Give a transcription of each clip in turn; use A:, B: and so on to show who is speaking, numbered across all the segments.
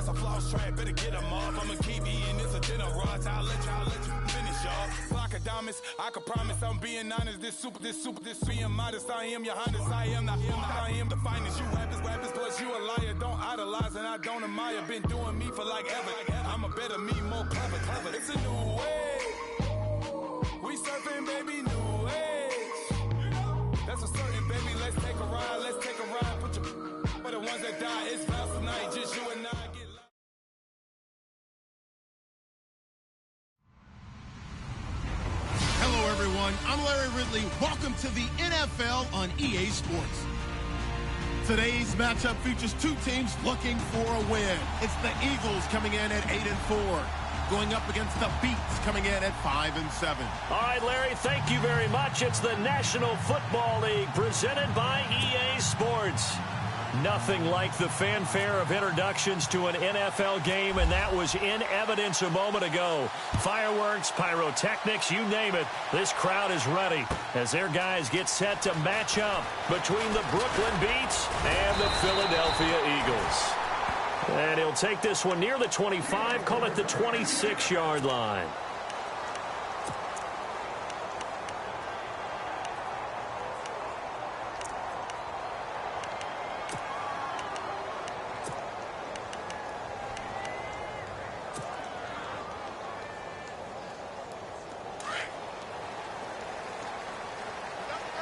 A: a floss track, better get them off. I'ma keep eating this a dinner rod. I'll let you finish, y'all. Flock of diamonds, I can promise I'm being honest. This being modest. I am your highness, I am the finest. You rappers, plus you a liar. Don't idolize and I don't admire. Been doing me for like ever. I'm a better me, more clever. It's a new way. We surfing, baby, new age. That's a certain, baby. Let's take a ride. Put your for the ones that die. It's vows tonight, just you and I get loud.
B: Hello, everyone. I'm Larry Ridley. Welcome to the NFL on EA Sports. Today's matchup features two teams looking for a win. It's the Eagles coming in at 8-4. Going up against the Beats coming in at 5-7.
C: All right, Larry, thank you very much. It's the National Football League presented by EA Sports. Nothing like the fanfare of introductions to an NFL game, and that was in evidence a moment ago. Fireworks, pyrotechnics, you name it. This crowd is ready as their guys get set to match up between the Brooklyn Beats and the Philadelphia Eagles. And he'll take this one near the 25, call it the 26-yard line.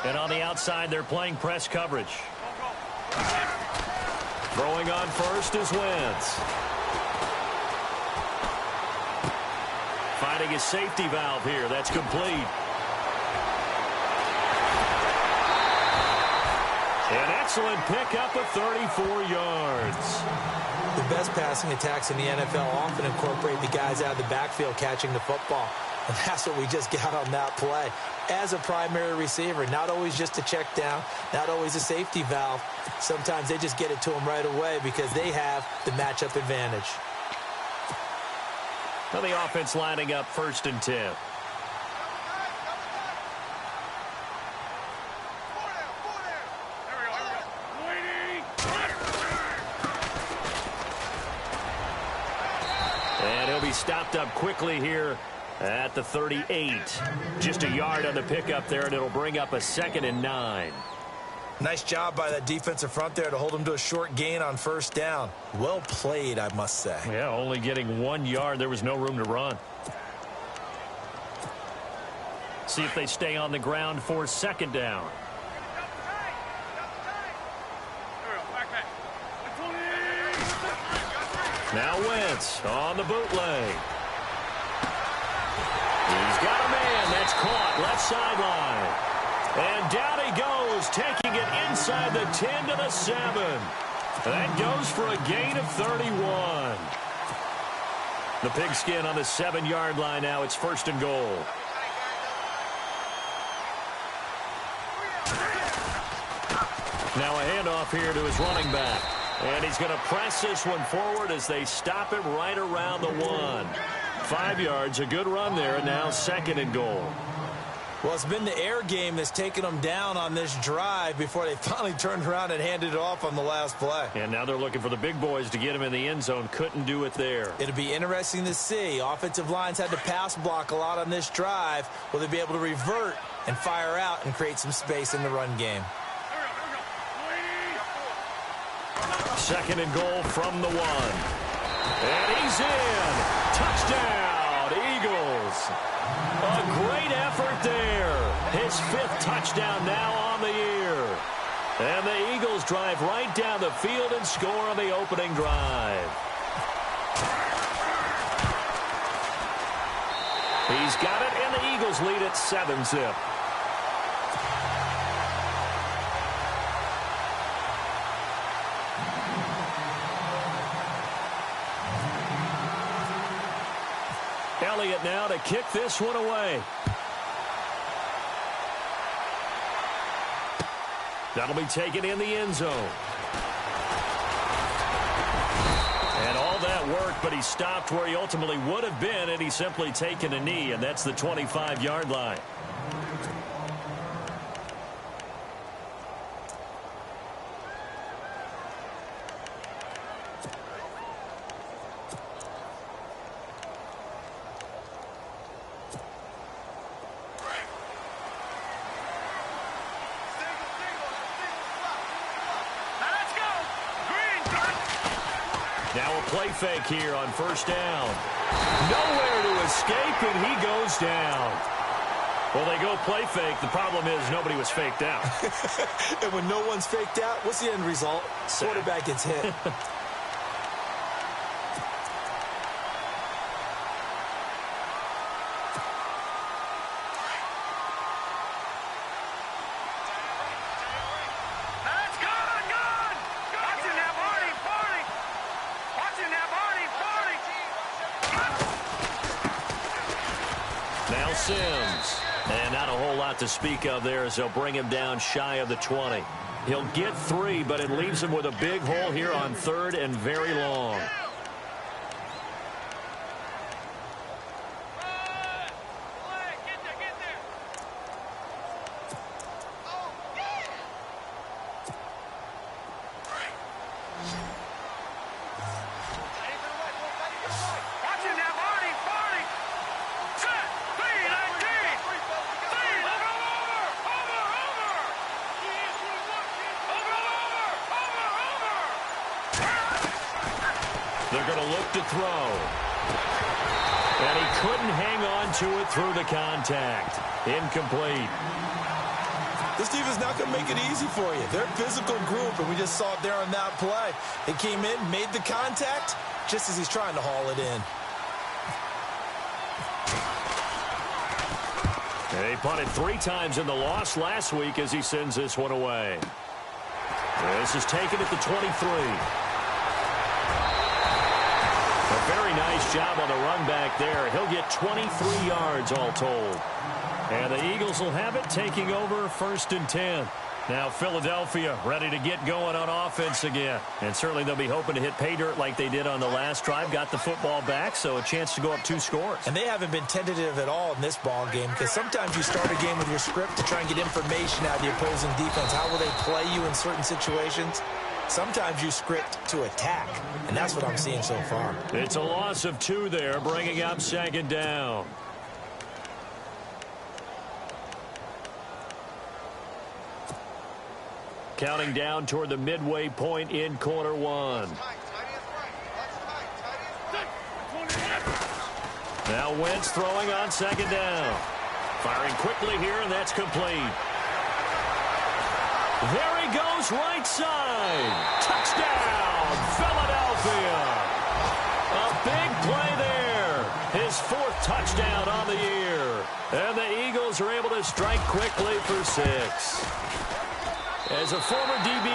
C: And on the outside, they're playing press coverage. Throwing on first is Wentz. Finding his safety valve here. That's complete. An excellent pickup of 34 yards.
D: The best passing attacks in the NFL often incorporate the guys out of the backfield catching the football. And that's what we just got on that play. As a primary receiver, not always just a check down, not always a safety valve. Sometimes they just get it to them right away because they have the matchup advantage.
C: Well, the offense lining up 1st and 10. And he'll be stopped up quickly here at the 38. Just a yard on the pickup there, and it'll bring up a 2nd and 9.
D: Nice job by that defensive front there to hold him to a short gain on 1st down. Well played, I must say.
C: Yeah, only getting 1 yard. There was no room to run. See if they stay on the ground for 2nd down. Now Wentz on the bootleg. He's got a man. That's caught. Left sideline. And down he goes, taking it inside the 10 to the 7. That goes for a gain of 31. The pigskin on the 7-yard line now. It's 1st and goal. Now a handoff here to his running back. And he's going to press this one forward as they stop him right around the 1. 5 yards, a good run there, and now 2nd and goal.
D: Well, it's been the air game that's taken them down on this drive before they finally turned around and handed it off on the last play.
C: And now they're looking for the big boys to get him in the end zone. Couldn't do it there.
D: It'll be interesting to see. Offensive lines had to pass block a lot on this drive. Will they be able to revert and fire out and create some space in the run game?
C: 2nd and goal from the 1. And he's in. Touchdown, Eagles. A great effort there. His 5th touchdown now on the year. And the Eagles drive right down the field and score on the opening drive. He's got it, and the Eagles lead at 7-zip. Elliott now to kick this one away. That'll be taken in the end zone. And all that work, but he stopped where he ultimately would have been, and he's simply taken a knee, and that's the 25-yard line. Now a play fake here on first down. Nowhere to escape, and he goes down. Well, they go play fake. The problem is nobody was faked out.
D: And when no one's faked out, what's the end result? Quarterback gets hit.
C: Sims. And not a whole lot to speak of there as they'll bring him down shy of the 20. He'll get 3, but it leaves him with a big hole here on 3rd and very long. They're going to look to throw. And he couldn't hang on to it through the contact. Incomplete.
D: This defense not going to make it easy for you. They're a physical group, and we just saw it there on that play. They came in, made the contact, just as he's trying to haul it in.
C: They punted 3 times in the loss last week as he sends this one away. This is taken at the 23. A very nice job on the run back there. He'll get 23 yards all told. And the Eagles will have it, taking over 1st and 10. Now Philadelphia ready to get going on offense again. And certainly they'll be hoping to hit pay dirt like they did on the last drive. Got the football back, so a chance to go up 2 scores.
D: And they haven't been tentative at all in this ball game, because sometimes you start a game with your script to try and get information out of the opposing defense. How will they play you in certain situations? Sometimes you script to attack, and that's what I'm seeing so far.
C: It's a loss of 2 there, bringing up 2nd down. Counting down toward the midway point in quarter 1. Now Wentz throwing on 2nd down. Firing quickly here, and that's complete. There he goes, right side. Touchdown, Philadelphia. A big play there. His 4th touchdown on the year. And the Eagles are able to strike quickly for 6. As a former DB,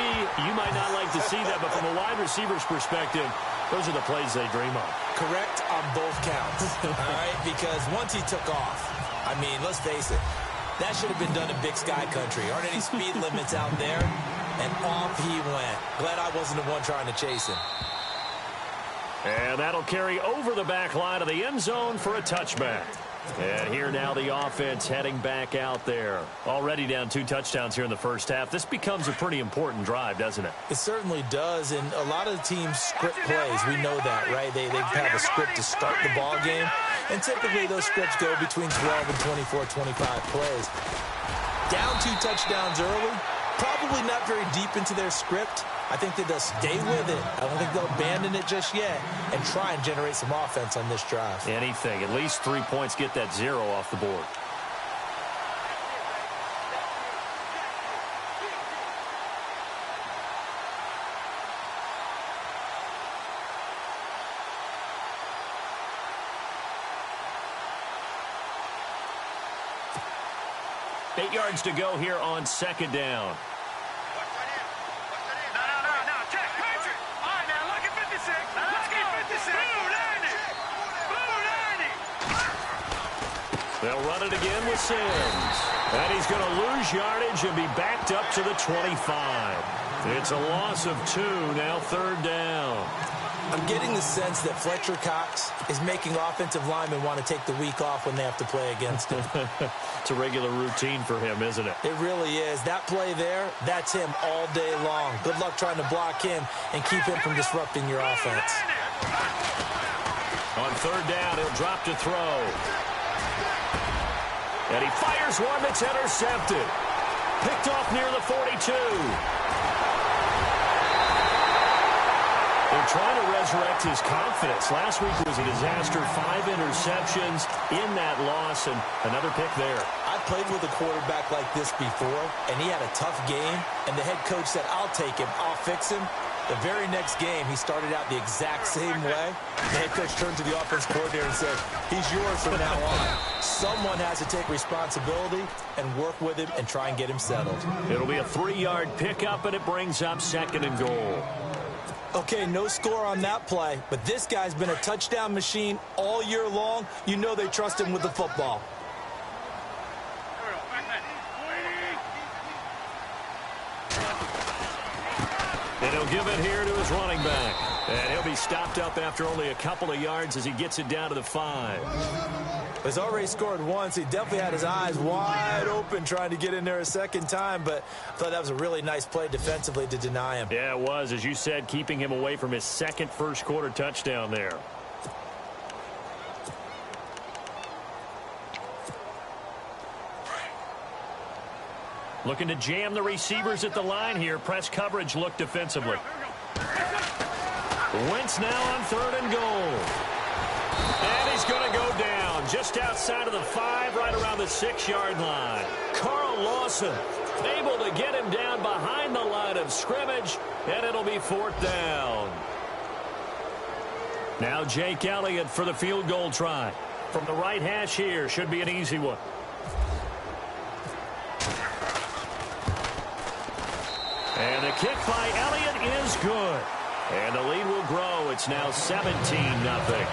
C: you might not like to see that, but from a wide receiver's perspective, those are the plays they dream of.
D: Correct on both counts, all right? Because once he took off, I mean, let's face it, that should have been done in Big Sky Country. Aren't any speed limits out there? And off he went. Glad I wasn't the one trying to chase him.
C: And that'll carry over the back line of the end zone for a touchback. And here now the offense heading back out there. Already down 2 touchdowns here in the first half. This becomes a pretty important drive, doesn't it?
D: It certainly does, and a lot of the teams script plays. We know that, right? They have a script to start the ball game, and typically those scripts go between 12 and 24, 25 plays. Down 2 touchdowns early, probably not very deep into their script. I think that they'll stay with it. I don't think they'll abandon it just yet and try and generate some offense on this drive.
C: Anything. At least 3 points, get that 0 off the board. Eight yards to go here on 2nd down. They'll run it again with Sims. And he's going to lose yardage and be backed up to the 25. It's a loss of 2, now 3rd down.
D: I'm getting the sense that Fletcher Cox is making offensive linemen want to take the week off when they have to play against him.
C: It's a regular routine for him, isn't it?
D: It really is. That play there, that's him all day long. Good luck trying to block him and keep him from disrupting your offense.
C: On 3rd down, he'll drop to throw. And he fires one that's intercepted. Picked off near the 42. They're trying to resurrect his confidence. Last week was a disaster. 5 interceptions in that loss, and another pick there.
D: I've played with a quarterback like this before, and he had a tough game, and the head coach said, I'll take him, I'll fix him. The very next game, he started out the exact same way. The head coach turned to the offense coordinator and said, he's yours from now on. Someone has to take responsibility and work with him and try and get him settled.
C: It'll be a 3-yard pickup, and it brings up 2nd and goal.
D: Okay, no score on that play, but this guy's been a touchdown machine all year long. You know they trust him with the football.
C: And he'll give it here to his running back. And he'll be stopped up after only a couple of yards as he gets it down to the 5.
D: He's already scored once. He definitely had his eyes wide open trying to get in there a second time, but I thought that was a really nice play defensively to deny him.
C: Yeah, it was, as you said, keeping him away from his second first-quarter touchdown there. Looking to jam the receivers at the line here. Press coverage look defensively. Wentz now on 3rd and goal. And he's going to go down just outside of the 5, right around the 6-yard line. Carl Lawson able to get him down behind the line of scrimmage, and it'll be 4th down. Now Jake Elliott for the field goal try. From the right hash here, should be an easy one. And the kick by Elliott is good. And the lead will grow. It's now 17-0.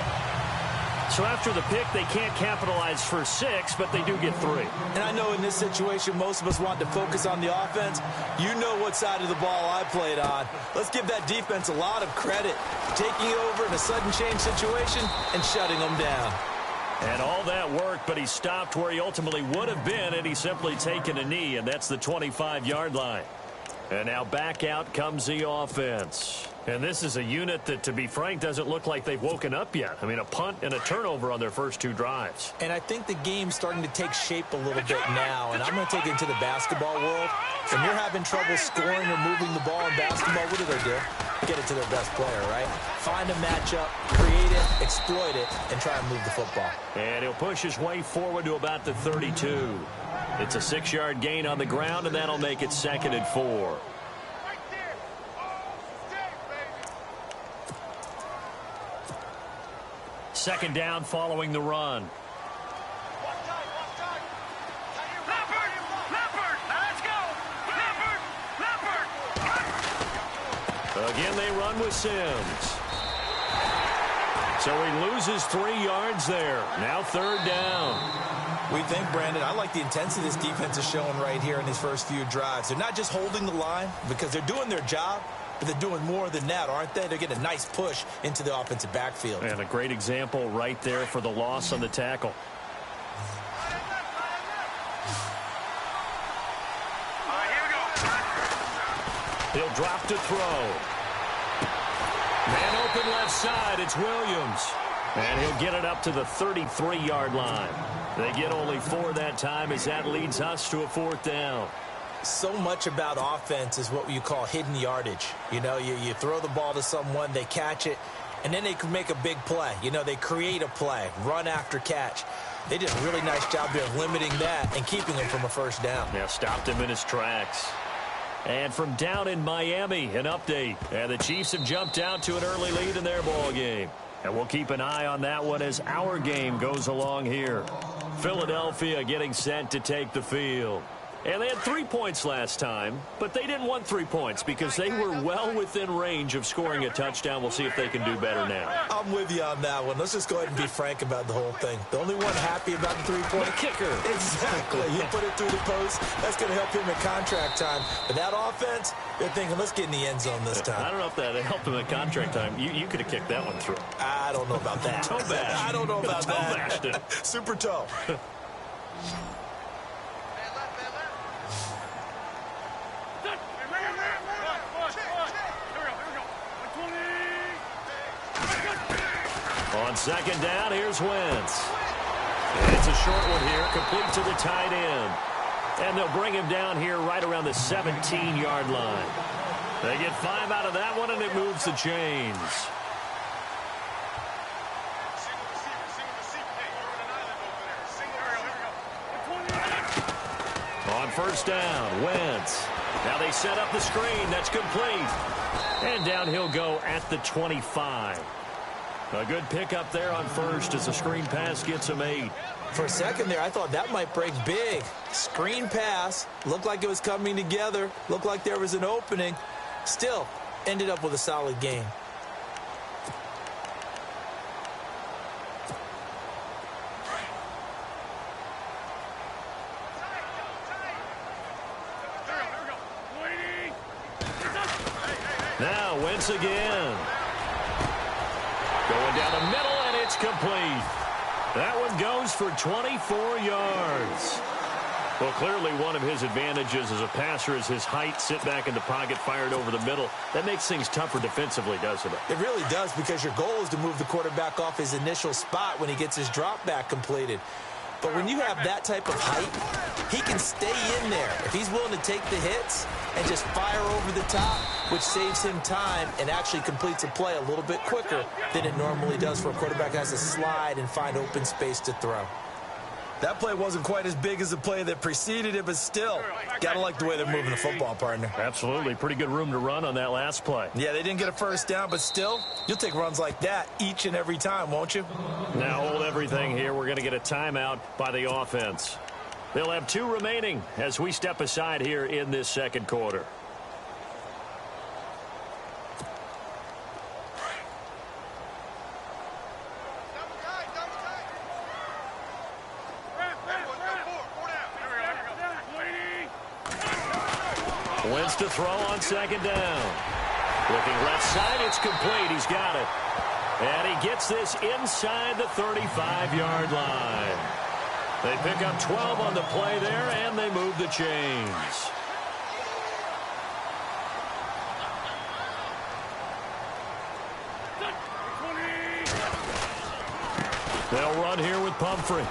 C: So after the pick, they can't capitalize for 6, but they do get 3.
D: And I know in this situation, most of us want to focus on the offense. You know what side of the ball I played on. Let's give that defense a lot of credit. Taking over in a sudden change situation and shutting them down.
C: And all that work, but he stopped where he ultimately would have been, and he's simply taken a knee, and that's the 25-yard line. And now back out comes the offense. And this is a unit that, to be frank, doesn't look like they've woken up yet. I mean, a punt and a turnover on their first 2 drives.
D: And I think the game's starting to take shape a little bit now. And I'm going to take it into the basketball world. When you're having trouble scoring or moving the ball in basketball, what do? Get it to their best player, right? Find a matchup, create it, exploit it, and try and move the football.
C: And he'll push his way forward to about the 32. It's a 6-yard gain on the ground, and that'll make it 2nd and 4. Second down following the run. Again, they run with Sims. So he loses 3 yards there. Now 3rd down.
D: We think, Brandon, I like the intensity this defense is showing right here in these first few drives. They're not just holding the line because they're doing their job, but they're doing more than that, aren't they? They're getting a nice push into the offensive backfield.
C: And a great example right there for the loss on the tackle. He'll drop to throw. Man open left side. It's Williams. And he'll get it up to the 33-yard line. They get only 4 that time as that leads us to a 4th down.
D: So much about offense is what you call hidden yardage. You know, you throw the ball to someone, they catch it, and then they can make a big play. You know, they create a play, run after catch. They did a really nice job there of limiting that and keeping him from a 1st down.
C: Yeah, stopped him in his tracks. And from down in Miami, an update. And the Chiefs have jumped out to an early lead in their ball game. And we'll keep an eye on that one as our game goes along here. Philadelphia getting set to take the field. And they had 3 points last time, but they didn't want 3 points because they were well within range of scoring a touchdown. We'll see if they can do better now.
D: I'm with you on that one. Let's just go ahead and be frank about the whole thing. The only one happy about the 3-point
C: kicker.
D: Exactly. He put it through the post. That's going to help him in contract time. But that offense, they're thinking, let's get in the end zone this time.
C: I don't know if that helped him in contract time. You could have kicked that one through.
D: I don't know about that.
C: Toe bash.
D: I don't know about
C: toe
D: that.
C: Bashed it.
D: Super toe.
C: On 2nd down, here's Wentz. And it's a short one here, complete to the tight end. And they'll bring him down here right around the 17-yard line. They get 5 out of that one, and it moves the chains. On first down, Wentz. Now they set up the screen. That's complete. And down he'll go at the 25. A good pickup there on first as the screen pass gets him 8.
D: For a second there, I thought that might break big. Screen pass. Looked like it was coming together. Looked like there was an opening. Still, ended up with a solid game.
C: Now Wentz again. Going down the middle, and it's complete. That one goes for 24 yards. Well, clearly one of his advantages as a passer is his height. Sit back in the pocket, fired over the middle. That makes things tougher defensively, doesn't it?
D: It really does, because your goal is to move the quarterback off his initial spot when he gets his drop back completed. But when you have that type of height, he can stay in there if he's willing to take the hits and just fire over the top, which saves him time and actually completes a play a little bit quicker than it normally does for a quarterback who has to slide and find open space to throw.
E: That play wasn't quite as big as the play that preceded it, but still, gotta like the way they're moving the football, partner.
C: Absolutely. Pretty good room to run on that last play.
E: Yeah, they didn't get a first down, but still, you'll take runs like that each and every time, won't you?
C: Now hold everything here. We're going to get a timeout by the offense. They'll have 2 remaining as we step aside here in this second quarter. Wentz to throw on second down. Looking left side, it's complete. He's got it. And he gets this inside the 35-yard line. They pick up 12 on the play there, and they move the chains. They'll run here with Pumphrey.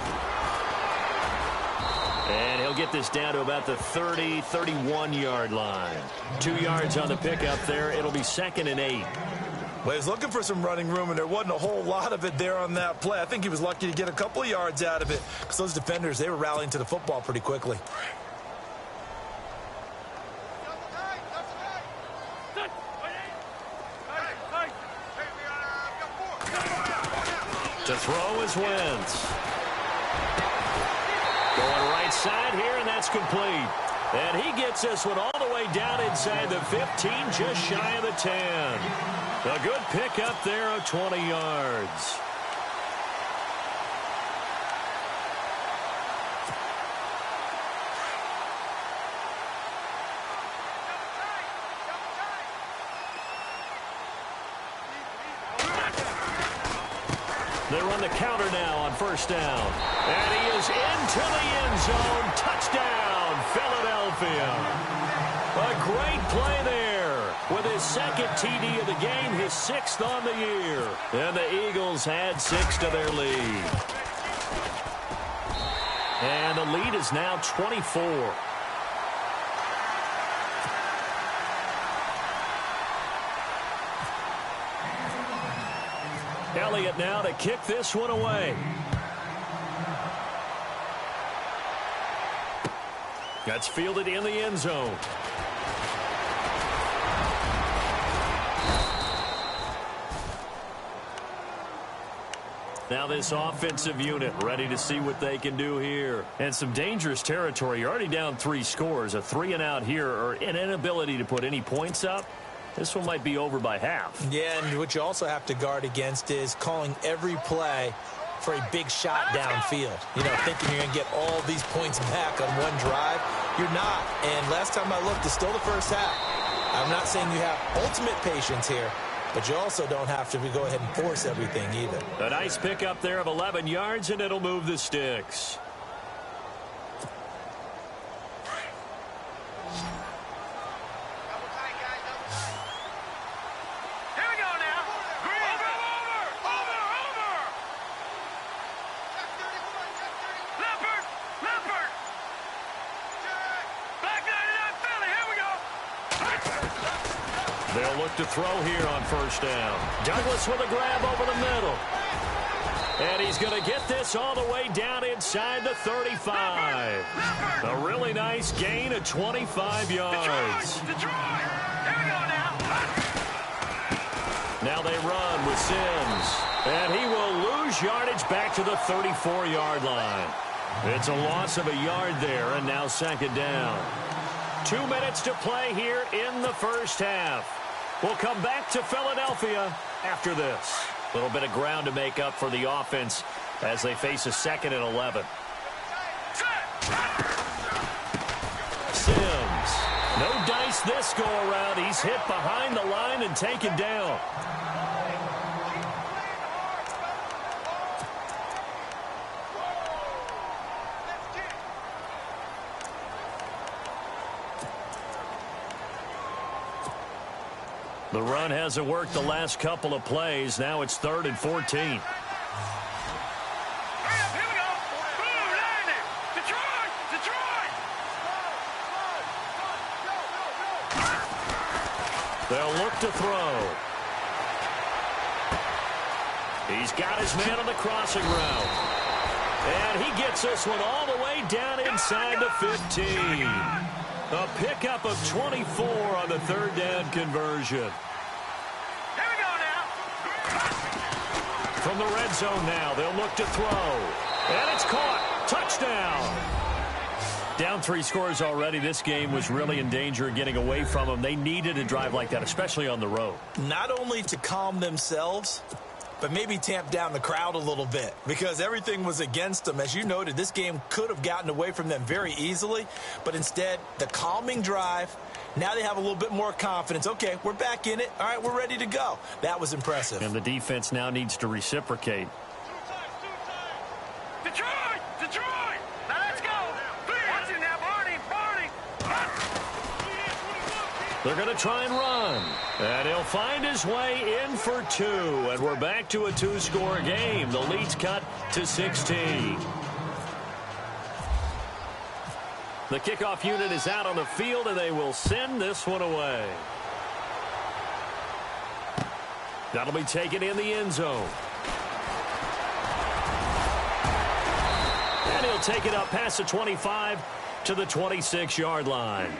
C: And he'll get this down to about the 30, 31-yard line. 2 yards on the pickup there. It'll be 2nd and 8.
E: Well, he was looking for some running room, and there wasn't a whole lot of it there on that play. I think he was lucky to get a couple of yards out of it, because those defenders, they were rallying to the football pretty quickly.
C: To throw is Wentz. Going right side here, and that's complete. And he gets this one all the way down inside the 15, just shy of the 10. A good pickup there of 20 yards. They run the counter now on first down. And he is into the end zone. Touchdown, Philadelphia. A great play there with his 2nd TD of the game, his 6th on the year. And the Eagles add 6 to their lead. And the lead is now 24. Elliott now to kick this one away. That's fielded in the end zone. Now this offensive unit ready to see what they can do here. And some dangerous territory. You're already down 3 scores. A 3-and-out here, or an inability to put any points up. This one might be over by half.
D: Yeah, and what you also have to guard against is calling every play for a big shot downfield. You know, thinking you're going to get all these points back on one drive. You're not. And last time I looked, it's still the first half. I'm not saying you have ultimate patience here, but you also don't have to go ahead and force everything either.
C: A nice pickup there of 11 yards, and it'll move the sticks. They'll look to throw here on first down. Douglas with a grab over the middle. And he's going to get this all the way down inside the 35. A really nice gain of 25 yards.
F: Detroit! Here we go now.
C: Now they run with Sims. And he will lose yardage back to the 34-yard line. It's a loss of a yard there, and now second down. 2 minutes to play here in the first half. We'll come back to Philadelphia after this. A little bit of ground to make up for the offense as they face a 2nd and 11. Sims. No dice this go around. He's hit behind the line and taken down. The run hasn't worked the last couple of plays. Now it's 3rd and 14.
F: Here we go. Boom, landing. Detroit! Detroit!
C: They'll look to throw. He's got his man on the crossing route. And he gets this one all the way down inside the 15. A pickup of 24 on the 3rd down conversion.
F: Here we go now.
C: From the red zone now, they'll look to throw. And it's caught. Touchdown. Down 3 scores already. This game was really in danger of getting away from them. They needed a drive like that, especially on the road.
D: Not only to calm themselves, but maybe tamp down the crowd a little bit because everything was against them. As you noted, this game could have gotten away from them very easily, but instead, the calming drive, now they have a little bit more confidence. Okay, we're back in it. All right, we're ready to go. That was impressive.
C: And the defense now needs to reciprocate.
F: Detroit! Detroit! Now let's go. Watch it now, Barney. Barney.
C: They're going to try and run. And he'll find his way in for 2. And we're back to a 2-score game. The lead's cut to 16. The kickoff unit is out on the field, and they will send this one away. That'll be taken in the end zone. And he'll take it up past the 25 to the 26-yard line.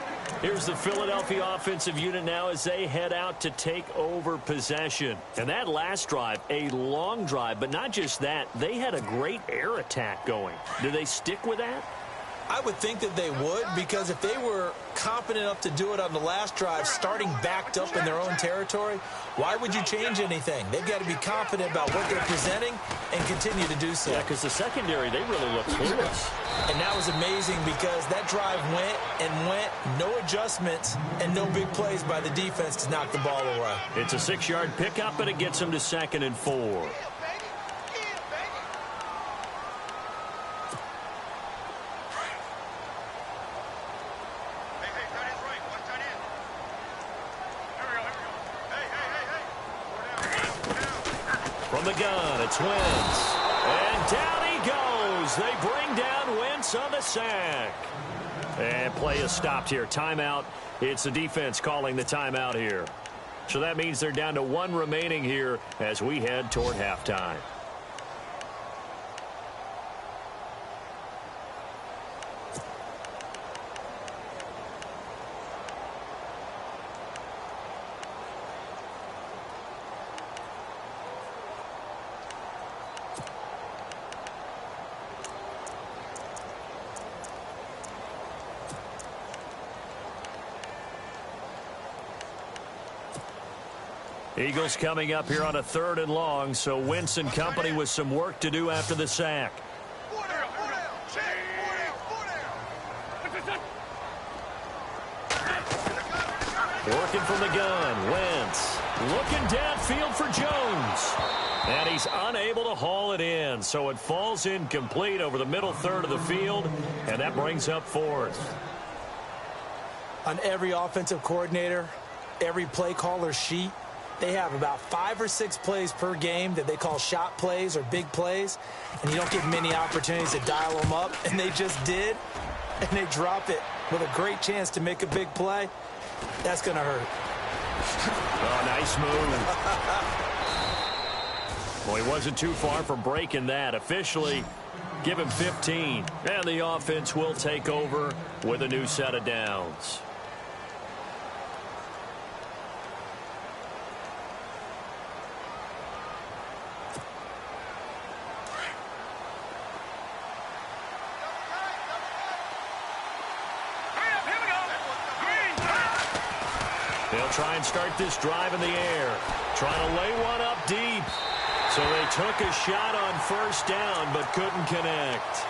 C: Here's the Philadelphia offensive unit now as they head out to take over possession. And that last drive, a long drive, but not just that, they had a great air attack going. Do they stick with that?
D: I would think that they would, because if they were confident enough to do it on the last drive, starting backed up in their own territory, why would you change anything? They've got to be confident about what they're presenting and continue to do so.
C: Yeah, because the secondary, they really look clueless.
D: And that was amazing because that drive went and went, no adjustments, and no big plays by the defense to knock the ball away.
C: It's a 6-yard pickup, and it gets them to 2nd and 4. From the gun, it's Wentz. And down he goes. They bring down Wentz on the sack. And play is stopped here. Timeout. It's the defense calling the timeout here. So that means they're down to 1 remaining here as we head toward halftime. Eagles coming up here on a 3rd and long, so Wentz and company with some work to do after the sack. Working from the gun, Wentz looking downfield for Jones. And he's unable to haul it in, so it falls incomplete over the middle 3rd of the field, and that brings up 4th.
D: On every offensive coordinator, every play caller sheet, they have about 5 or 6 plays per game that they call shot plays or big plays, and you don't get many opportunities to dial them up, and they just did, and they drop it with a great chance to make a big play. That's going to hurt.
C: Oh, nice move. Well, he wasn't too far from breaking that. Officially, give him 15. And the offense will take over with a new set of downs. They'll try and start this drive in the air. Trying to lay one up deep. So they took a shot on first down, but couldn't connect.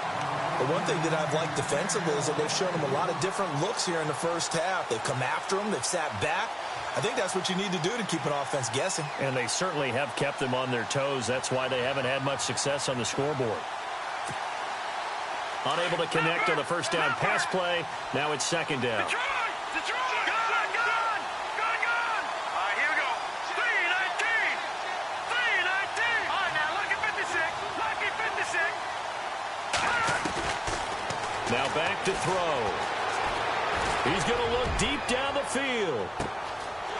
E: The one thing that I've liked defensively is that they've shown them a lot of different looks here in the first half. They've come after them. They've sat back. I think that's what you need to do to keep an offense guessing.
C: And they certainly have kept them on their toes. That's why they haven't had much success on the scoreboard. Unable to connect on the first down pass play. Now it's second down.
F: Detroit!
C: Now back to throw. He's going to look deep down the field.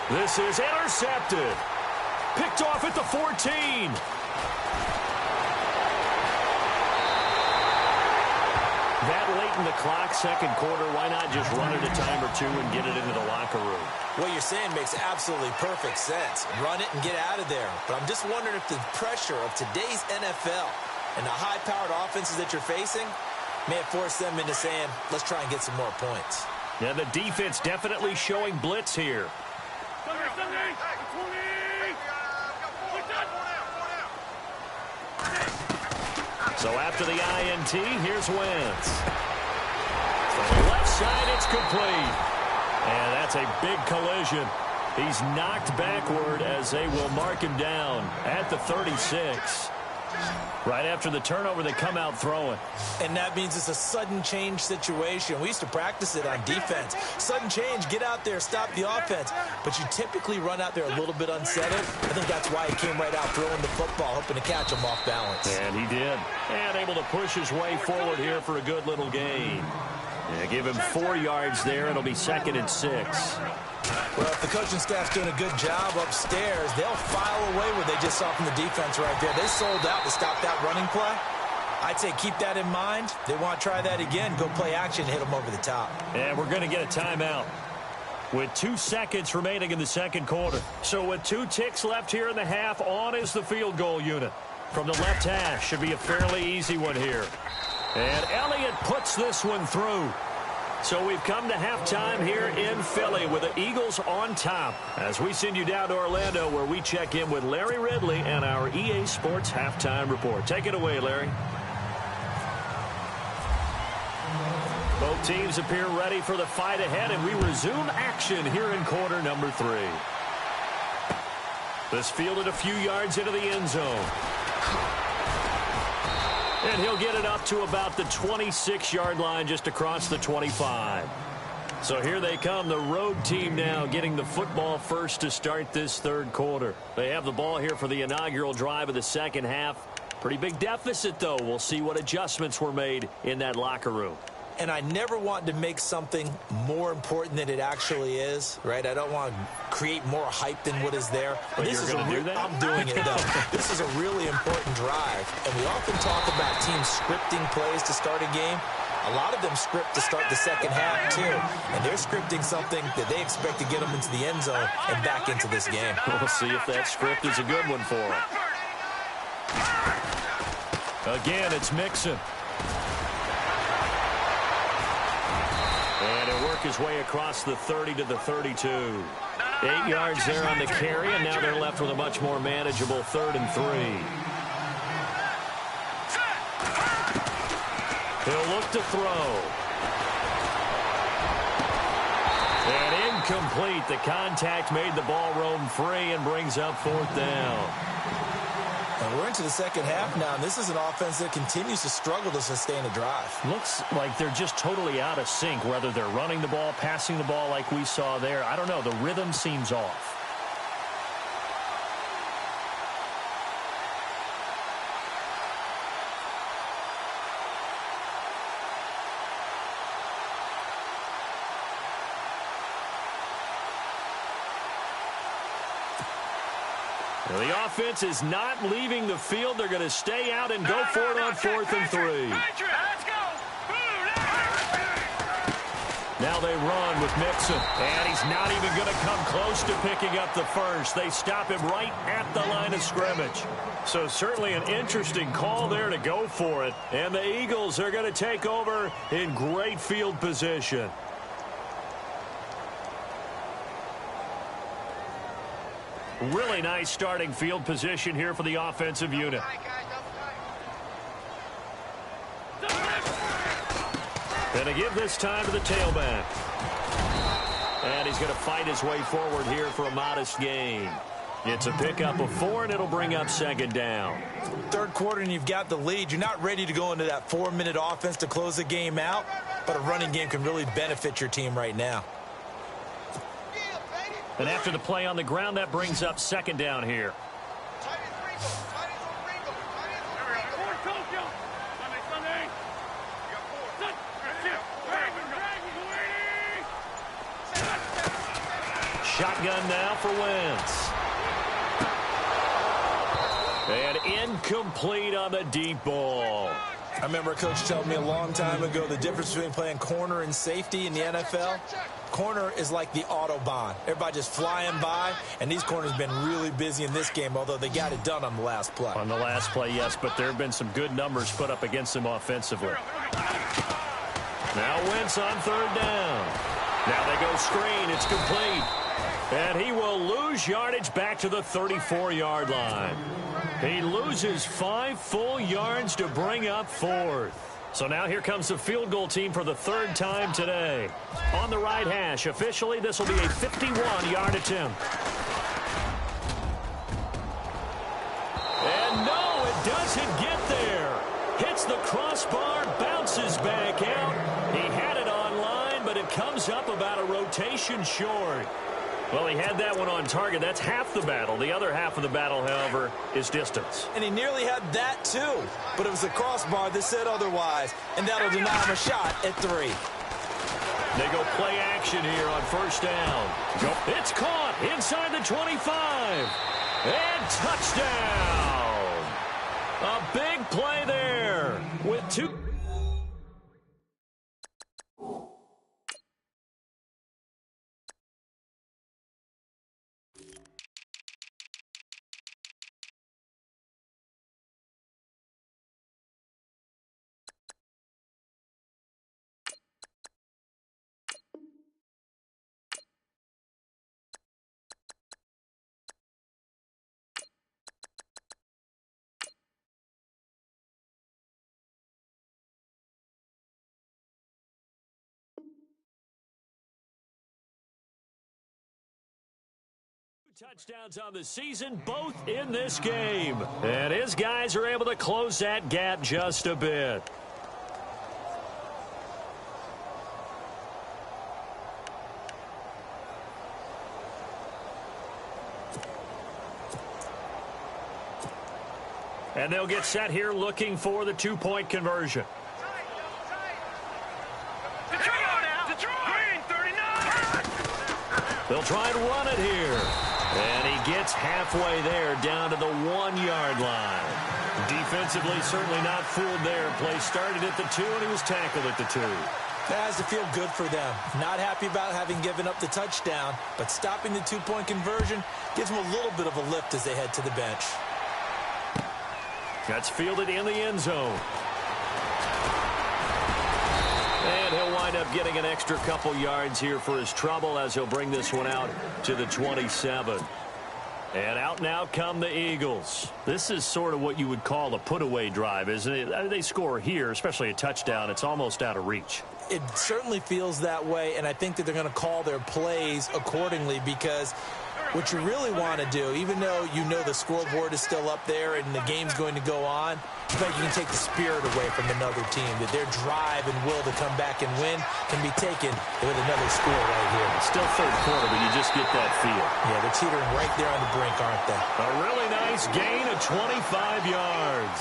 C: This is intercepted. Picked off at the 14. That late in the clock, second quarter, why not just run it a time or two and get it into the locker room?
D: What you're saying makes absolutely perfect sense. Run it and get out of there. But I'm just wondering if the pressure of today's NFL and the high-powered offenses that you're facing may have forced them into saying, let's try and get some more points.
C: Yeah, the defense definitely showing blitz here. So after the INT, here's Wentz. From the left side, it's complete. And that's a big collision. He's knocked backward as they will mark him down at the 36. Right after the turnover, they come out throwing.
D: And that means it's a sudden change situation. We used to practice it on defense. Sudden change, get out there, stop the offense. But you typically run out there a little bit unsettled. I think that's why he came right out throwing the football, hoping to catch him off balance.
C: And he did. And able to push his way forward here for a good little gain. Yeah, give him 4 yards there. It'll be 2nd and 6.
E: Well, if the coaching staff's doing a good job upstairs, they'll file away what they just saw from the defense right there. They sold out to stop that running play. I'd say keep that in mind. They want to try that again, go play action, hit them over the top.
C: And we're going to get a timeout with 2 seconds remaining in the second quarter. So with 2 ticks left here in the half, on is the field goal unit. From the left hash, should be a fairly easy one here. And Elliott puts this one through. So we've come to halftime here in Philly with the Eagles on top as we send you down to Orlando where we check in with Larry Ridley and our EA Sports Halftime Report. Take it away, Larry. Both teams appear ready for the fight ahead, and we resume action here in quarter number 3. This fielded a few yards into the end zone. And he'll get it up to about the 26-yard line just across the 25. So here they come, the road team now getting the football first to start this third quarter. They have the ball here for the inaugural drive of the second half. Pretty big deficit, though. We'll see what adjustments were made in that locker room.
D: And I never want to make something more important than it actually is, right? I don't want to create more hype than what is there.
C: But
D: this
C: you're going to do that?
D: I'm doing it, though. This is a really important drive. And we often talk about teams scripting plays to start a game. A lot of them script to start the second half, too. And they're scripting something that they expect to get them into the end zone and back into this game.
C: We'll see if that script is a good one for them. Again, it's Mixon. And he'll work his way across the 30 to the 32. 8 yards there on the carry, and now they're left with a much more manageable 3rd and 3. He'll look to throw. And incomplete. The contact made the ball roam free and brings up 4th down.
E: And we're into the second half now, and this is an offense that continues to struggle to sustain a drive.
C: Looks like they're just totally out of sync, whether they're running the ball, passing the ball like we saw there. I don't know. The rhythm seems off. Well, the offense is not leaving the field. They're going to stay out and go for it on 4th and 3.
F: Let's go.
C: Now they run with Mixon, and he's not even going to come close to picking up the first. They stop him right at the line of scrimmage. So certainly an interesting call there to go for it. And the Eagles are going to take over in great field position. Really nice starting field position here for the offensive unit. And to give this time to the tailback. And he's going to fight his way forward here for a modest gain. It's a pickup of 4, and it'll bring up 2nd down.
E: 3rd quarter, and you've got the lead. You're not ready to go into that 4-minute offense to close the game out, but a running game can really benefit your team right now.
C: And after the play on the ground, that brings up 2nd down here. Shotgun now for Wentz. And incomplete on the deep ball.
E: I remember a coach telling me a long time ago the difference between playing corner and safety in the NFL. Corner is like the Autobahn. Everybody just flying by, and these corners have been really busy in this game, although they got it done on the last play.
C: On the last play, yes, but there have been some good numbers put up against them offensively. Now Wentz on 3rd down. Now they go screen. It's complete. And he will lose yardage back to the 34-yard line. He loses 5 full yards to bring up 4th. So now here comes the field goal team for the 3rd time today. On the right hash, officially, this will be a 51-yard attempt. And no, it doesn't get there. Hits the crossbar, bounces back out. He had it on line, but it comes up about a rotation short. Well, he had that one on target. That's half the battle. The other half of the battle, however, is distance.
E: And he nearly had that, too. But it was the crossbar that said otherwise. And that'll deny him a shot at 3.
C: They go play action here on 1st down. It's caught inside the 25. And touchdown. A big play there with 2. Touchdowns on the season, both in this game. And his guys are able to close that gap just a bit. And they'll get set here looking for the 2-point conversion. They'll try and run it here. And he gets halfway there down to the 1-yard line. Defensively, certainly not fooled there. Play started at the 2, and he was tackled at the 2.
E: That has to feel good for them. Not happy about having given up the touchdown, but stopping the 2-point conversion gives them a little bit of a lift as they head to the bench.
C: That's fielded in the end zone. And he'll wind up getting an extra couple yards here for his trouble as he'll bring this one out to the 27. And out now come the Eagles. This is sort of what you would call a put-away drive, isn't it? I mean, they score here, especially a touchdown. It's almost out of reach.
E: It certainly feels that way, and I think that they're going to call their plays accordingly because what you really want to do, even though you know the scoreboard is still up there and the game's going to go on, you can take the spirit away from another team, that their drive and will to come back and win can be taken with another score right here.
C: Still third quarter, but you just get that feel.
E: Yeah, they're teetering right there on the brink, aren't they?
C: A really nice gain of 25 yards.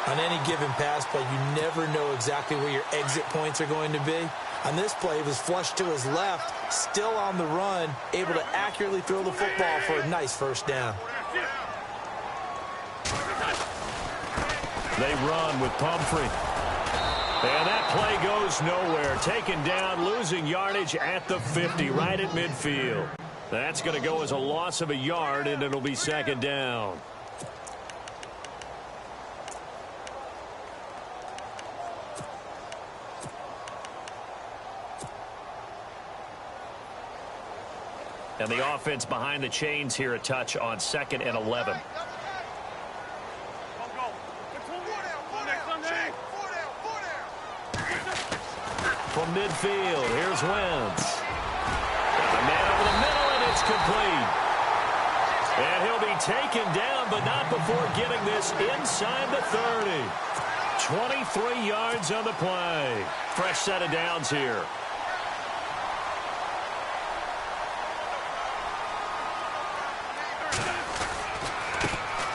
E: On any given pass play, you never know exactly where your exit points are going to be. On this play, he was flushed to his left, still on the run, able to accurately throw the football for a nice 1st down.
C: They run with Pumphrey. And that play goes nowhere. Taken down, losing yardage at the 50, right at midfield. That's going to go as a loss of a yard, and it'll be second down. And the offense behind the chains here, a touch on 2nd and 11. From midfield, here's Wentz. The man over the middle, and it's complete. And he'll be taken down, but not before getting this inside the 30. 23 yards on the play. Fresh set of downs here.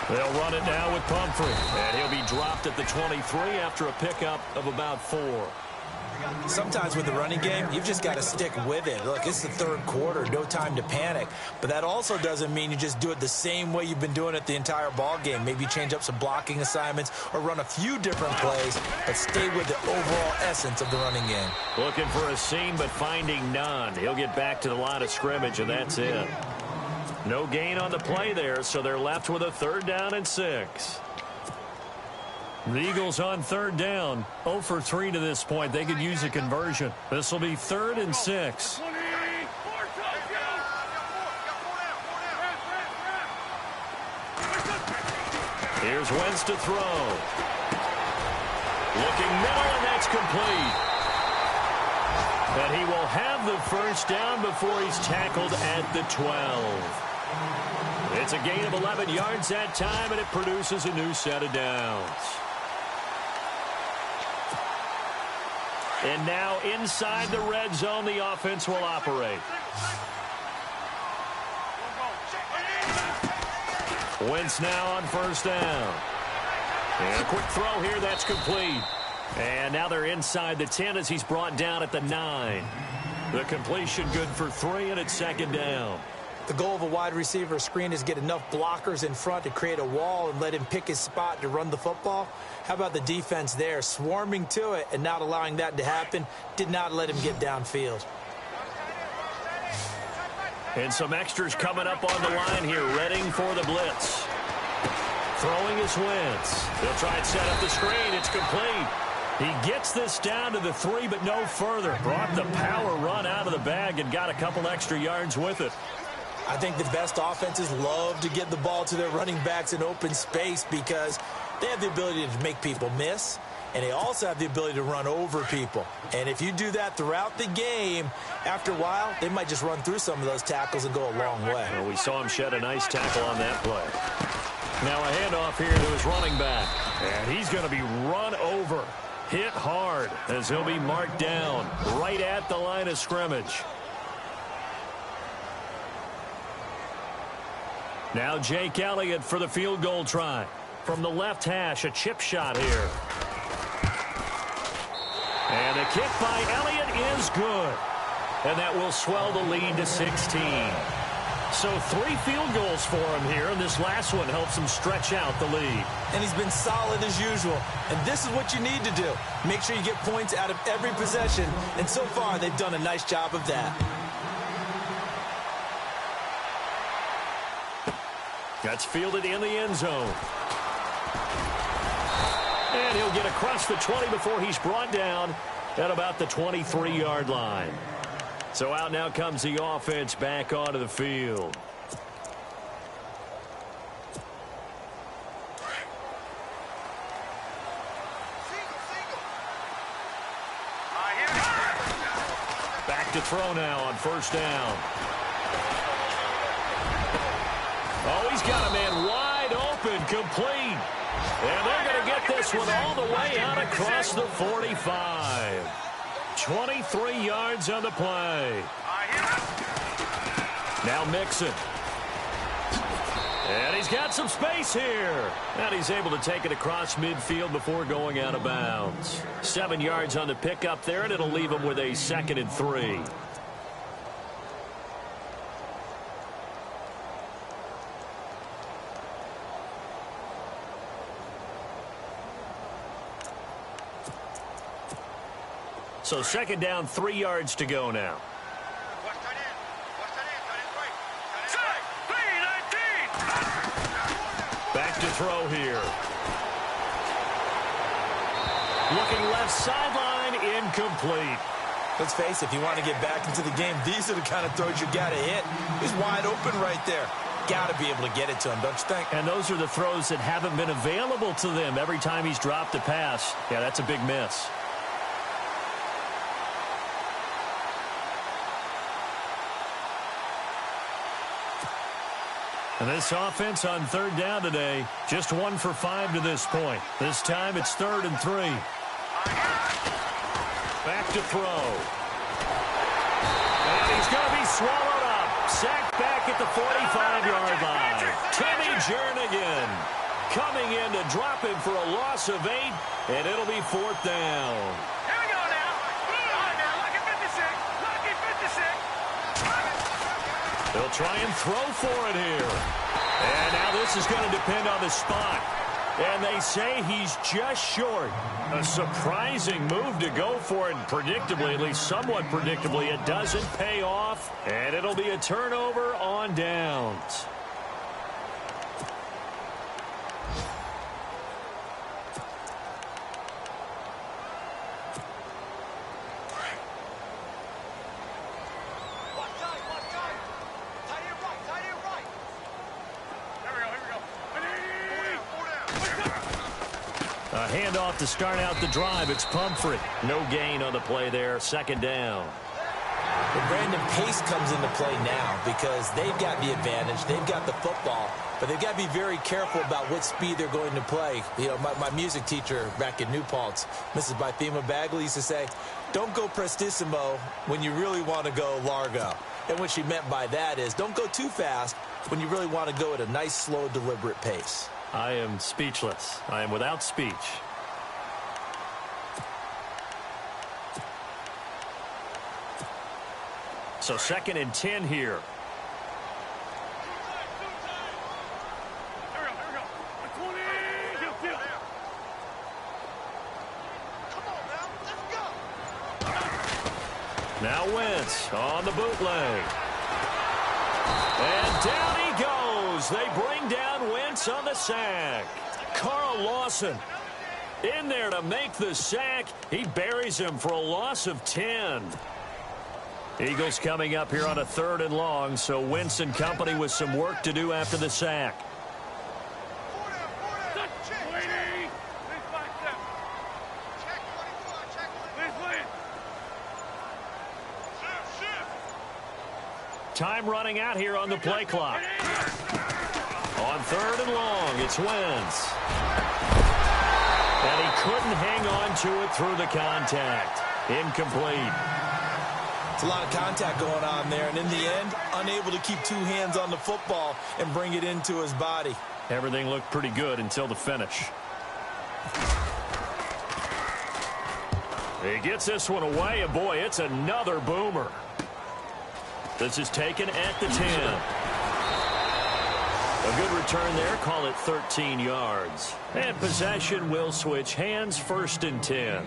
C: They'll run it now with Pumphrey. And he'll be dropped at the 23 after a pickup of about 4.
E: Sometimes with the running game, you've just got to stick with it. Look, it's the third quarter, no time to panic. But that also doesn't mean you just do it the same way you've been doing it the entire ball game. Maybe change up some blocking assignments or run a few different plays, but stay with the overall essence of the running game.
C: Looking for a seam, but finding none. He'll get back to the line of scrimmage, and that's it. No gain on the play there, so they're left with a 3rd down and 6. The Eagles on 3rd down, 0 for 3 to this point. They could use a conversion. This will be 3rd and 6. Here's Wentz to throw. Looking middle, and that's complete. And he will have the 1st down before he's tackled at the 12. It's a gain of 11 yards that time, and it produces a new set of downs. And now inside the red zone, the offense will operate. Wentz now on 1st down. And a quick throw here, that's complete. And now they're inside the 10 as he's brought down at the 9. The completion good for 3, and it's 2nd down.
E: The goal of a wide receiver screen is get enough blockers in front to create a wall and let him pick his spot to run the football. How about the defense there, swarming to it and not allowing that to happen? Did not let him get downfield.
C: And some extras coming up on the line here, readying for the blitz. Throwing his Wentz. They'll try and set up the screen. It's complete. He gets this down to the 3, but no further. Brought the power run out of the bag and got a couple extra yards with it.
E: I think the best offenses love to get the ball to their running backs in open space because they have the ability to make people miss, and they also have the ability to run over people. And if you do that throughout the game, after a while, they might just run through some of those tackles and go a long way.
C: Well, we saw him shed a nice tackle on that play. Now a handoff here to his running back, and he's going to be run over, hit hard, as he'll be marked down right at the line of scrimmage. Now Jake Elliott for the field goal try. From the left hash, a chip shot here. And the kick by Elliott is good. And that will swell the lead to 16. So 3 field goals for him here, and this last one helps him stretch out the lead.
E: And he's been solid as usual. And this is what you need to do. Make sure you get points out of every possession. And so far, they've done a nice job of that.
C: That's fielded in the end zone. And he'll get across the 20 before he's brought down at about the 23-yard line. So out now comes the offense back onto the field. Back to throw now on 1st down. Oh, he's got a man wide open, complete. And they're going to get this one all the way out across the 45. 23 yards on the play. Now Mixon. And he's got some space here. And he's able to take it across midfield before going out of bounds. 7 yards on the pickup there, and it'll leave him with a 2nd and 3. So second down, 3 yards to go now. Back to throw here. Looking left sideline, incomplete.
E: Let's face it, if you want to get back into the game, these are the kind of throws you got to hit. He's wide open right there. Got to be able to get it to him, don't you think?
C: And those are the throws that haven't been available to them every time he's dropped a pass. Yeah, that's a big miss. And this offense on third down today, just 1 for 5 to this point. This time it's 3rd and 3. Back to throw. And he's going to be swallowed up. Sacked back at the 45-yard line. Timmy Jernigan coming in to drop him for a loss of 8, and it'll be 4th down.
F: Here we go now. Lucky 56. Lucky 56.
C: They'll try and throw for it here. And now this is going to depend on the spot. And they say he's just short. A surprising move to go for it. Predictably, at least somewhat predictably, it doesn't pay off. And it'll be a turnover on downs. A handoff to start out the drive. It's Pumphrey. No gain on the play there. 2nd down.
E: But Brandon, pace comes into play now because they've got the advantage. They've got the football, but they've got to be very careful about what speed they're going to play. You know, my music teacher back in New Paltz, Mrs. Bythema Bagley, used to say, don't go prestissimo when you really want to go largo. And what she meant by that is don't go too fast when you really want to go at a nice, slow, deliberate pace.
C: I am speechless. I am without speech. So 2nd and 10 here. Now Wentz on the bootleg. And down he goes. They bring down Wentz on the sack. Carl Lawson in there to make the sack. He buries him for a loss of 10. Eagles coming up here on a 3rd and long, so Wentz and company with some work to do after the sack. Time running out here on the play clock. On 3rd and long, it's Wentz. And he couldn't hang on to it through the contact. Incomplete.
E: It's a lot of contact going on there, and in the end, unable to keep 2 hands on the football and bring it into his body.
C: Everything looked pretty good until the finish. He gets this one away, and boy, it's another boomer. This is taken at the 10. A good return there. Call it 13 yards. And possession will switch hands. 1st and 10.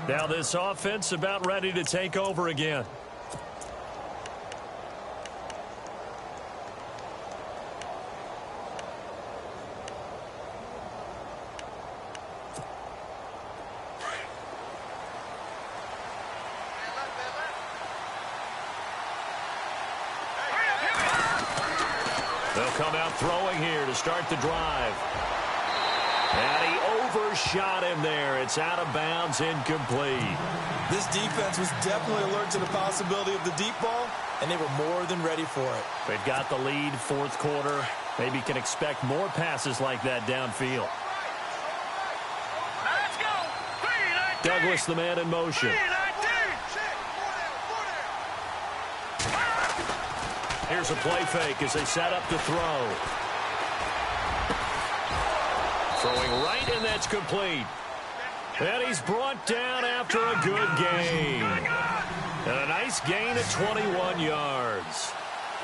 C: Now this offense about ready to take over again. They'll come out throwing here to start the drive. And he overshot him there. It's out of bounds, incomplete.
E: This defense was definitely alert to the possibility of the deep ball, and they were more than ready for it.
C: They've got the lead, 4th quarter. Maybe can expect more passes like that downfield.
F: Let's go.
C: Douglas, the man in motion. Here's a play fake as they set up to throw. Throwing right, and that's complete. And he's brought down after a good gain. And a nice gain of 21 yards.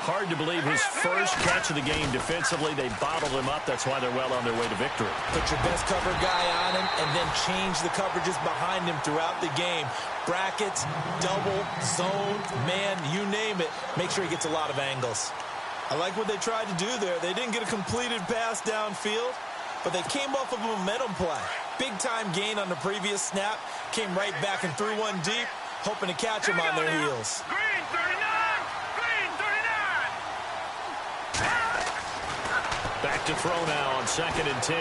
C: Hard to believe his first catch of the game defensively. They bottled him up. That's why they're well on their way to victory.
E: Put your best cover guy on him and then change the coverages behind him throughout the game. Brackets, double, zone, man, you name it. Make sure he gets a lot of angles. I like what they tried to do there. They didn't get a completed pass downfield, but they came off of a momentum play. Big-time gain on the previous snap. Came right back and threw one deep, hoping to catch him on their heels.
F: Green 39! Green 39!
C: Back to throw now on 2nd and 10.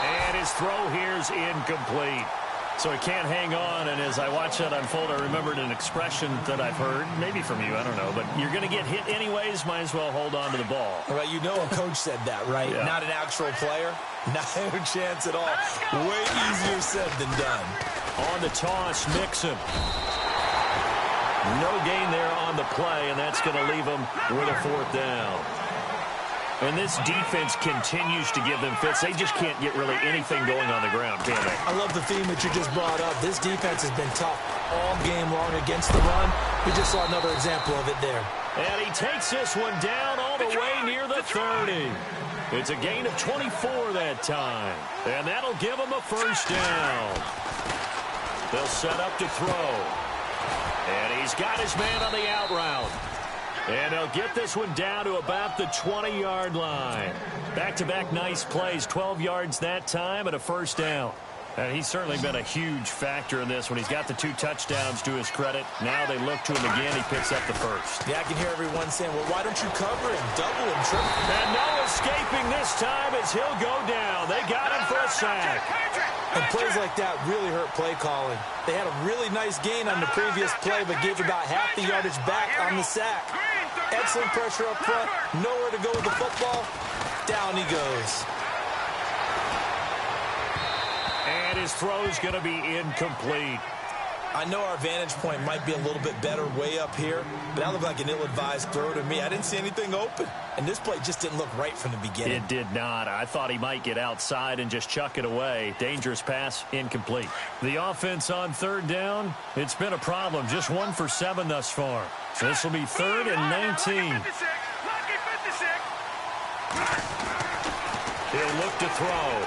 C: And his throw here's incomplete. So he can't hang on, and as I watch that unfold, I remembered an expression that I've heard, maybe from you, I don't know, but you're going to get hit anyways, might as well hold on to the ball.
E: Well, you know a coach said that, right?
C: Yeah.
E: Not an actual player. Not a chance at all. Way easier said than done.
C: On the toss, Mixon. No gain there on the play, and that's going to leave him with a 4th down. And this defense continues to give them fits. They just can't get really anything going on the ground, can they?
E: I love the theme that you just brought up. This defense has been tough all game long against the run. We just saw another example of it there.
C: And he takes this one down all the way near the 30. It's a gain of 24 that time. And that'll give him a 1st down. They'll set up to throw. And he's got his man on the out route. And they'll get this one down to about the 20-yard line. Back-to-back nice plays, 12 yards that time and a 1st down. And he's certainly been a huge factor in this when he's got the 2 touchdowns to his credit. Now they look to him again. He picks up the 1st.
E: Yeah, I can hear everyone saying, well, why don't you cover him, double him, triple him?
C: And no escaping this time as he'll go down. They got him for a sack.
E: And plays like that really hurt play calling. They had a really nice gain on the previous play, but gave about half the yardage back on the sack. Excellent pressure up front. Nowhere to go with the football. Down he goes.
C: And his throw's going to be incomplete.
E: I know our vantage point might be a little bit better way up here, but that looked like an ill-advised throw to me. I didn't see anything open. And this play just didn't look right from the beginning.
C: It did not. I thought he might get outside and just chuck it away. Dangerous pass, incomplete. The offense on 3rd down, it's been a problem. Just 1 for 7 thus far. So this will be 3rd and 19. He'll look to throw.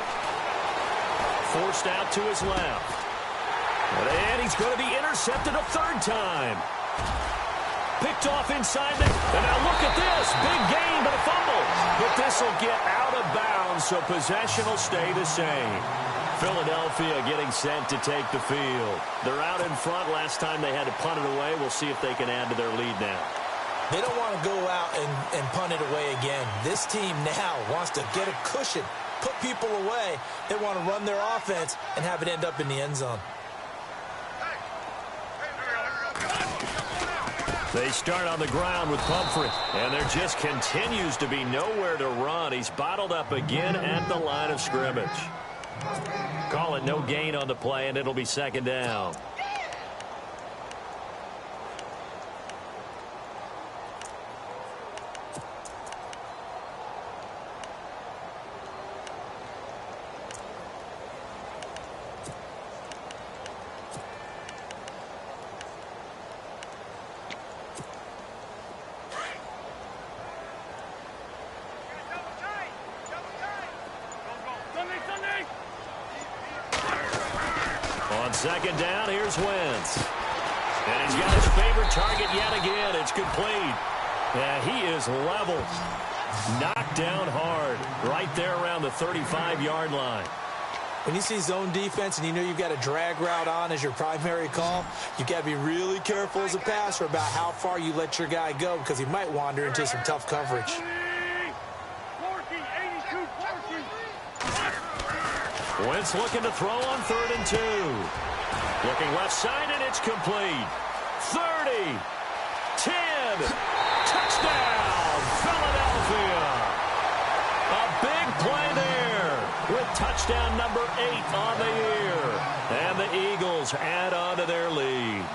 C: Forced out to his left. And he's going to be intercepted a 3rd time. Picked off inside the... And now look at this. Big gain, but a fumble. But this will get out of bounds, so possession will stay the same. Philadelphia getting set to take the field. They're out in front. Last time they had to punt it away. We'll see if they can add to their lead now.
E: They don't want to go out and punt it away again. This team now wants to get a cushion, put people away. They want to run their offense and have it end up in the end zone.
C: They start on the ground with Pumphrey, and there just continues to be nowhere to run. He's bottled up again at the line of scrimmage. Call it no gain on the play, and it'll be 2nd down. On 2nd down, here's Wentz. And he's got his favorite target yet again. It's complete. Yeah, he is leveled. Knocked down hard. Right there around the 35-yard line.
E: When you see zone defense and you know you've got a drag route on as your primary call, you've got to be really careful as a passer about how far you let your guy go because he might wander into some tough coverage.
C: Wentz looking to throw on 3rd and 2. Looking left side, and it's complete. 30, 10, touchdown, Philadelphia. A big play there with touchdown number 8 on the year. And the Eagles add on to their lead.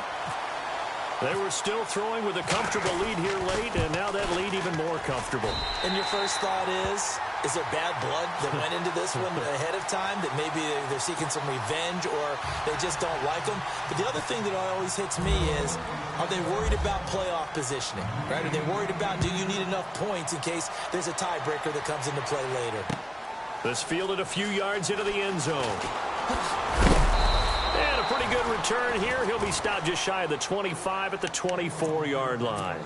C: They were still throwing with a comfortable lead here late, and now that lead even more comfortable.
E: And your first thought is
D: Is there bad blood that went into this one ahead of time, that maybe they're seeking some revenge or they just don't like them? But the other thing that always hits me is, are they worried about playoff positioning, right? Are they worried about, do you need enough points in case there's a tiebreaker that comes into play later?
C: This fielded a few yards into the end zone. And a pretty good return here. He'll be stopped just shy of the 25 at the 24-yard line.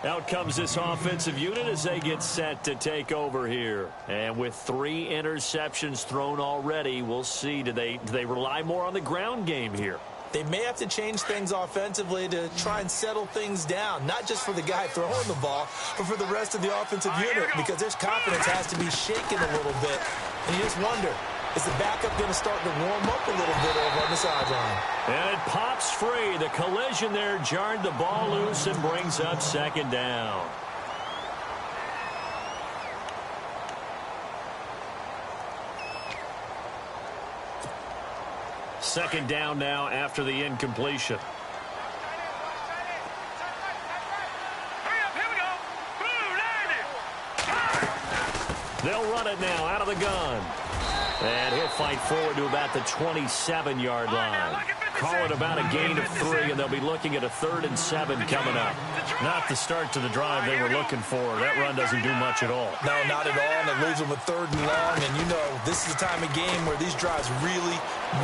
C: Out comes this offensive unit as they get set to take over here. And with 3 interceptions thrown already, we'll see. Do they rely more on the ground game here?
D: They may have to change things offensively to try and settle things down, not just for the guy throwing the ball, but for the rest of the offensive unit, because their confidence has to be shaken a little bit. And you just wonder, is the backup going to start to warm up a little bit over on the sideline?
C: And it pops free. The collision there jarred the ball loose and brings up second down. Second down now after the incompletion. They'll run it now out of the gun. And he'll fight forward to about the 27-yard line. Call it about a gain of 3, and they'll be looking at a 3rd and 7 coming up. Not the start to the drive they were looking for. That run doesn't do much at all.
D: No, not at all, and it leaves them with 3rd and long. And you know, this is the time of game where these drives really,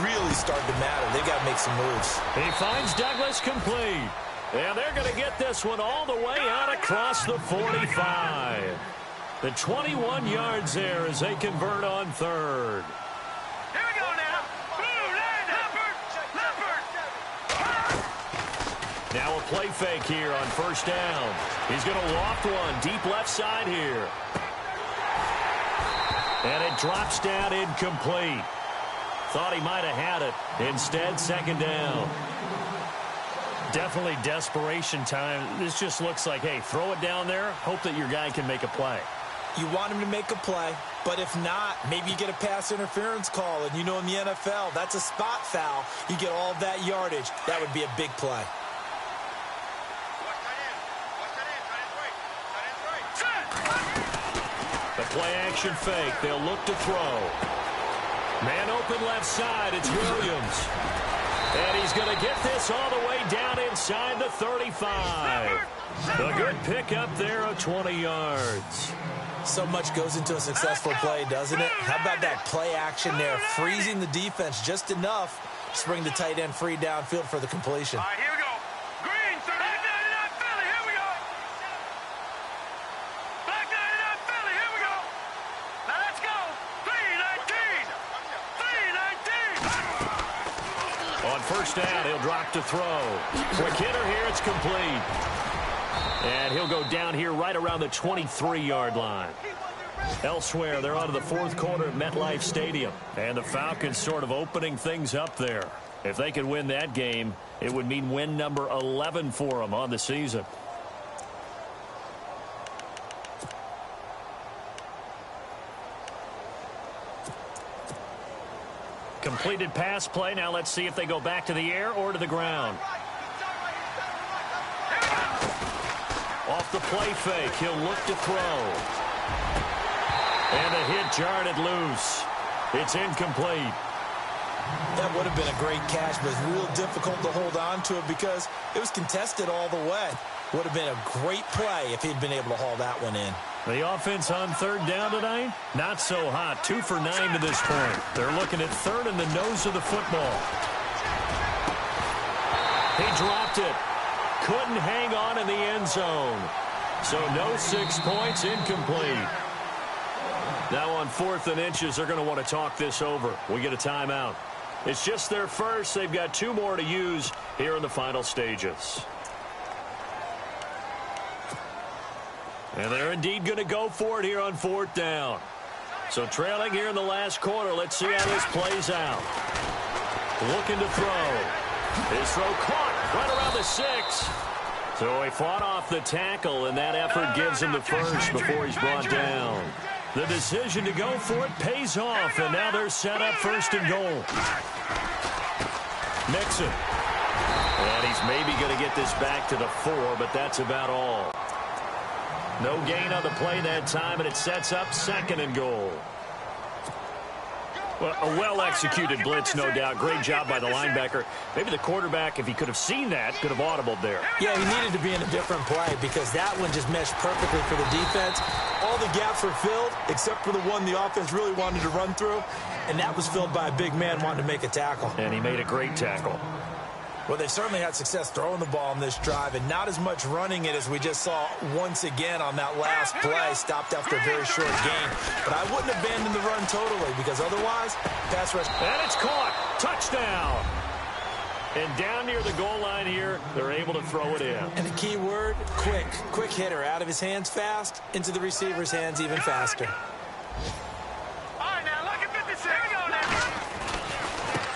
D: really start to matter. They got to make some moves.
C: He finds Douglas complete. And they're going to get this one all the way out across the 45. The 21 yards there as they convert on 3rd.
F: Here we go now. Leopard.
C: Now a play fake here on 1st down. He's going to loft one deep left side here. And it drops down incomplete. Thought he might have had it. Instead, 2nd down. Definitely desperation time. This just looks like, hey, throw it down there. Hope that your guy can make a play.
D: You want him to make a play, but if not, maybe you get a pass interference call. And you know in the NFL, that's a spot foul. You get all of that yardage. That would be a big play.
C: The play action fake. They'll look to throw. Man open left side. It's Williams. And he's going to get this all the way down inside the 35. A good pickup there of 20 yards.
D: So much goes into a successful play, doesn't it? How about that play action there, freezing the defense just enough to bring the tight end free downfield for the completion.
F: All right, here we go. Green, 39 Philly, here we go. Black 99 Philly, here we go. Now let's go. 319. 319.
C: On 1st down, he'll drop to throw. Quick hitter here, it's complete. And he'll go down here right around the 23-yard line. Elsewhere, they're on to the 4th quarter at MetLife Stadium. And the Falcons sort of opening things up there. If they could win that game, it would mean win number 11 for them on the season. Completed pass play. Now let's see if they go back to the air or to the ground. Off the play fake, he'll look to throw. And the hit jarred it loose. It's incomplete.
D: That would have been a great catch, but it's real difficult to hold on to it because it was contested all the way. Would have been a great play if he'd been able to haul that one in.
C: The offense on 3rd down tonight, not so hot. 2 for 9 to this point. They're looking at 3rd in the nose of the football. He dropped it. Couldn't hang on in the end zone. So no 6 points, incomplete. Now on 4th and inches, they're going to want to talk this over. We get a timeout. It's just their first. They've got 2 more to use here in the final stages. And they're indeed going to go for it here on 4th down. So trailing here in the last quarter. Let's see how this plays out. Looking to throw. His throw caught right around the 6. So he fought off the tackle, and that effort gives him the first before he's brought down. The decision to go for it pays off, and now they're set up 1st and goal. Nixon. And he's maybe going to get this back to the 4, but that's about all. No gain on the play that time, and it sets up 2nd and goal. Well, a well-executed blitz, no doubt. Great job by the linebacker. Maybe the quarterback, if he could have seen that, could have audibled there.
D: Yeah, he needed to be in a different play because that one just meshed perfectly for the defense. All the gaps were filled except for the one the offense really wanted to run through, and that was filled by a big man wanting to make a tackle.
C: And he made a great tackle.
E: Well, they've certainly had success throwing the ball on this drive and not as much running it as we just saw once again on that last play, stopped after a very short gain. But I wouldn't abandon the run totally because otherwise, pass rush.
C: And it's caught. Touchdown. And down near the goal line here, they're able to throw it in.
D: And the key word, quick. Quick hitter. Out of his hands fast, into the receiver's hands even faster.
F: All right, now look at 56. Here we go now.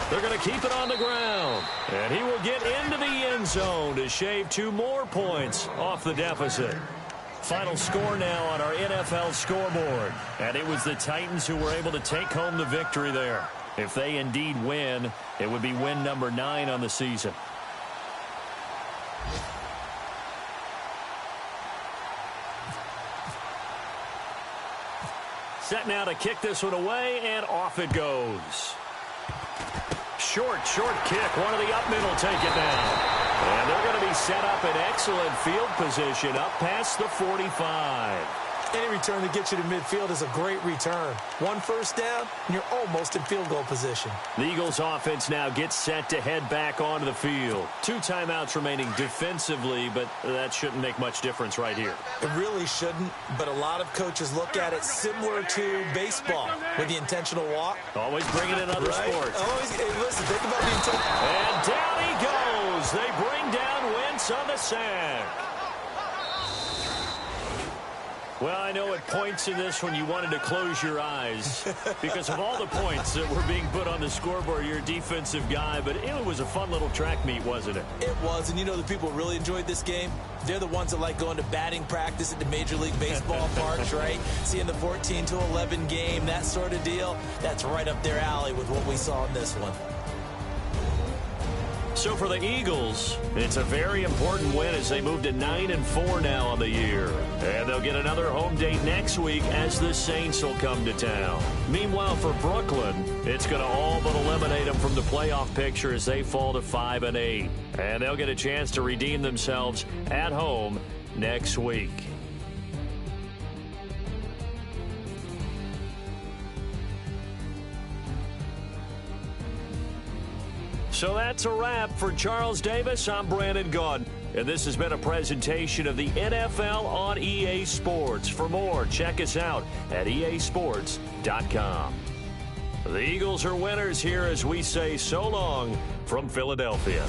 C: They're going to keep it on the ground. And he will get into the end zone to shave 2 more points off the deficit. Final score now on our NFL scoreboard. And it was the Titans who were able to take home the victory there. If they indeed win, it would be win number 9 on the season. Set now to kick this one away, and off it goes. Short kick. One of the up middle take it down. And they're going to be set up in excellent field position up past the 45.
D: Any return that gets you to midfield is a great return. 1 first down, and you're almost in field goal position.
C: The Eagles offense now gets set to head back onto the field. 2 timeouts remaining defensively, but that shouldn't make much difference right here.
D: It really shouldn't, but a lot of coaches look at it similar to baseball with the intentional walk.
C: Always bringing in other sports.
D: Always, hey, listen, think about the intentional.
C: And down he goes. They bring down Wentz on the sack. Well, I know at points in this when you wanted to close your eyes because of all the points that were being put on the scoreboard. You're a defensive guy, but it was a fun little track meet, wasn't it?
D: It was, and you know the people really enjoyed this game? They're the ones that like going to batting practice at the Major League Baseball parks, right? Seeing the 14-11 game, that sort of deal. That's right up their alley with what we saw in this one.
C: So for the Eagles, it's a very important win as they move to 9-4 now on the year. And they'll get another home date next week as the Saints will come to town. Meanwhile, for Brooklyn, it's going to all but eliminate them from the playoff picture as they fall to 5-8. And they'll get a chance to redeem themselves at home next week. So that's a wrap for Charles Davis. I'm Brandon Gaudin, and this has been a presentation of the NFL on EA Sports. For more, check us out at easports.com. The Eagles are winners here as we say so long from Philadelphia.